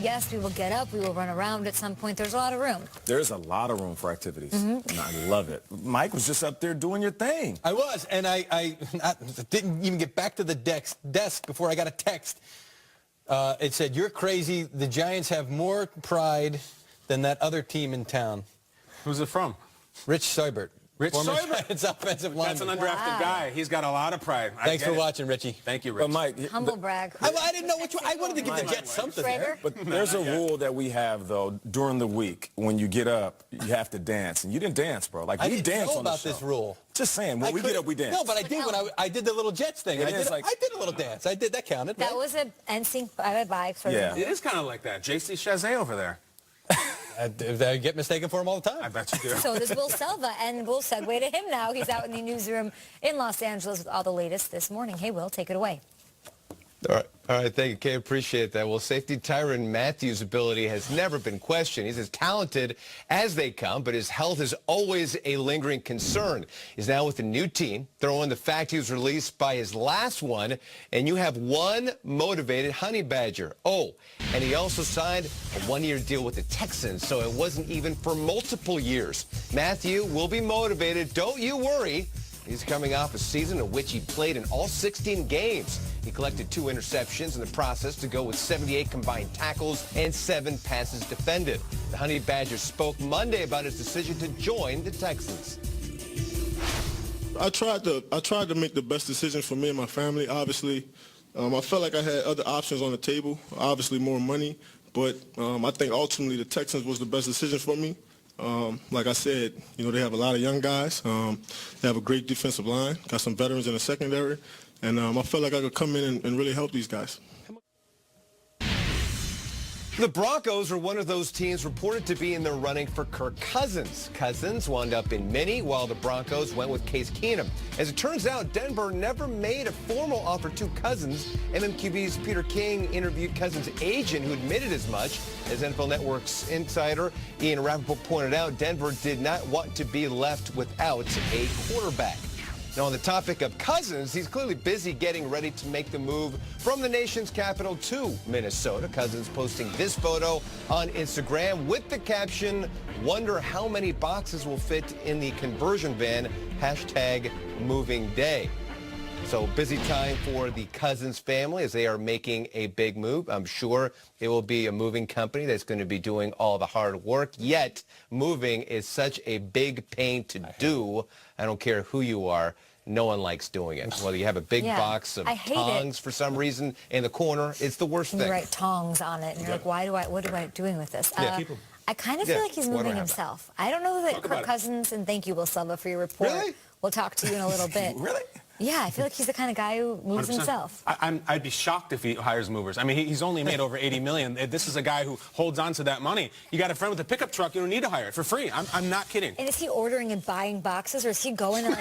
yes, we will get up, we will run around at some point. There's a lot of room. There's a lot of room for activities, and I love it. Mike was just up there doing your thing. I was, and I didn't even get back to the desk before I got a text. It said, "You're crazy. The Giants have more pride than that other team in town." Who's it from? Rich Seibert. Rich Seibert? It's offensive lineman. That's an undrafted guy. He's got a lot of pride. Thanks for watching, Richie. Thank you, Rich. But Mike, Humble brag. I didn't know which one. I wanted to give the Jets something there. But there's a rule that we have, though, during the week. When you get up, you have to dance. And you didn't dance, bro. Like, I we didn't dance know on the about show. this rule. Just saying, when we get up, we dance. No, but I did when I did the little Jets thing. I did a little dance. I did. That counted. That right? was an NSYNC bye-bye sort Yeah. of. It is kind of like that. J.C. Chazet over there. I get mistaken for him all the time. I bet you do. So does Will Selva, and we'll segue to him now. He's out in the newsroom in Los Angeles with all the latest this morning. Hey, Will, take it away. All right, thank you, Kay. Appreciate that. Well, safety Tyrann Mathieu's ability has never been questioned. He's as talented as they come, but his health is always a lingering concern. He's now with a new team. Throw in the fact he was released by his last one, and you have one motivated honey badger. Oh, and he also signed a one-year deal with the Texans, so it wasn't even for multiple years. Mathieu will be motivated. Don't you worry. He's coming off a season in which he played in all 16 games. He collected 2 interceptions in the process to go with 78 combined tackles and 7 passes defended. The Honey Badger spoke Monday about his decision to join the Texans. I tried to make the best decision for me and my family. Obviously, I felt like I had other options on the table, obviously more money, but I think ultimately the Texans was the best decision for me. Like I said, they have a lot of young guys. They have a great defensive line, got some veterans in the secondary, and I felt like I could come in and really help these guys. The Broncos are one of those teams reported to be in the running for Kirk Cousins. Cousins wound up in Minnie, while the Broncos went with Case Keenum. As it turns out, Denver never made a formal offer to Cousins. MMQB's Peter King interviewed Cousins' agent, who admitted as much. As NFL Network's insider Ian Rappaport pointed out, Denver did not want to be left without a quarterback. Now, on the topic of Cousins, he's clearly busy getting ready to make the move from the nation's capital to Minnesota. Cousins posting this photo on Instagram with the caption, "Wonder how many boxes will fit in the conversion van, #moving day." So busy time for the Cousins family as they are making a big move. I'm sure it will be a moving company that's going to be doing all the hard work. Yet, moving is such a big pain to do. I don't care who you are. No one likes doing it. Whether you have a big box of tongs for some reason in the corner, it's the worst thing. You write tongs on it, and you're like, what am I doing with this? I kind of feel like he's moving himself. I don't know that Kirk Cousins, and thank you, Will Selva, for your report. Really? We'll talk to you in a little bit. Really? Yeah, I feel like he's the kind of guy who moves 100%. himself. I'd be shocked if he hires movers. I mean, he's only made over $80 million. This is a guy who holds on to that money. You got a friend with a pickup truck, you don't need to hire it for free. I'm not kidding. And is he ordering and buying boxes, or is he going to the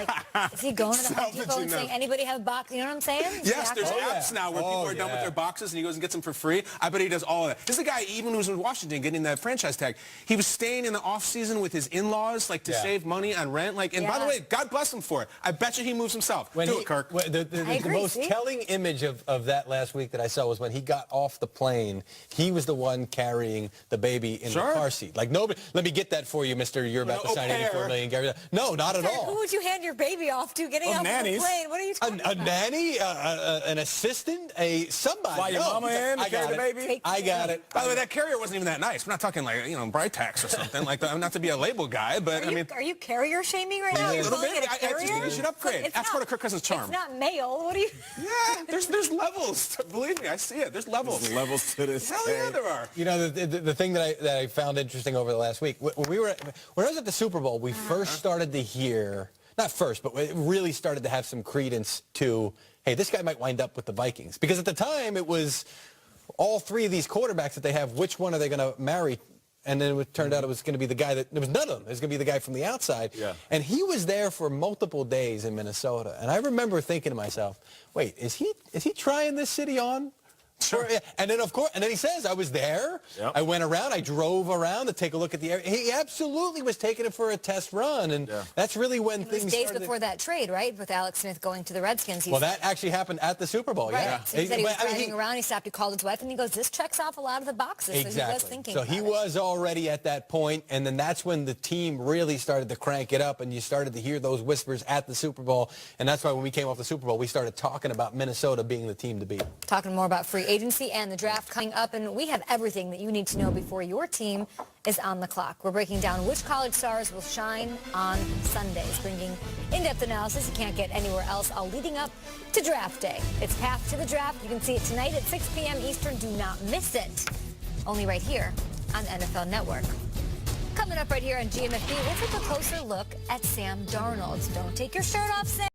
Home Depot and saying, anybody have a box? You know what I'm saying? Yes, there's apps now where people are done with their boxes and he goes and gets them for free. I bet he does all of that. This is a guy, even who was in Washington getting that franchise tag. He was staying in the off season with his in-laws, to save money on rent. And by the way, God bless him for it. I bet you he moves himself. Do it, Kirk. The most telling image of that last week that I saw was when he got off the plane. He was the one carrying the baby in the car seat. Like, nobody, let me get that for you, mister. You're about to sign $84 million. No, not at all. Who would you hand your baby off to getting off the plane? What are you talking about? A nanny, an assistant, somebody. Fly your mama in to carry the baby? I got it. By the way, that carrier wasn't even that nice. We're not talking like, Britex or something. Not to be a label guy, but Are you carrier shaming right now? a You're little calling bit. it a I just carrier? think you should upgrade. That's part of Kirk Cousins' charm. It's not male. What are you? Yeah, there's levels. Believe me, I see it. There's levels. There's levels to this. Hell yeah, there are. The thing that I found interesting over the last week, when I was at the Super Bowl, we first started to hear, not first, but it really started to have some credence to, hey, this guy might wind up with the Vikings. Because at the time, it was all 3 of these quarterbacks that they have, which one are they going to marry? And then it turned out it was going to be the guy there was none of them. It was going to be the guy from the outside. Yeah. And he was there for multiple days in Minnesota. And I remember thinking to myself, wait, is he trying this city on? Sure. And then, of course, and then he says, I was there. Yep. I went around. I drove around to take a look at the area. He absolutely was taking it for a test run. And that's really when It was things days started. Before that trade, right, with Alex Smith going to the Redskins. Well, that actually happened at the Super Bowl, right. yeah. So he said he was driving around. He stopped. He called his wife, and he goes, this checks off a lot of the boxes. Exactly. So he was thinking So about he it. was already at that point, and then that's when the team really started to crank it up, and you started to hear those whispers at the Super Bowl. And that's why when we came off the Super Bowl, we started talking about Minnesota being the team to beat. Talking more about free agency and the draft coming up, and we have everything that you need to know before your team is on the clock. We're breaking down which college stars will shine on Sundays, bringing in-depth analysis you can't get anywhere else, all leading up to draft day. It's Path to the Draft. You can see it tonight at 6 p.m. Eastern. Do not miss it. Only right here on NFL Network. Coming up right here on GMFB, we'll take a closer look at Sam Darnold. Don't take your shirt off, Sam.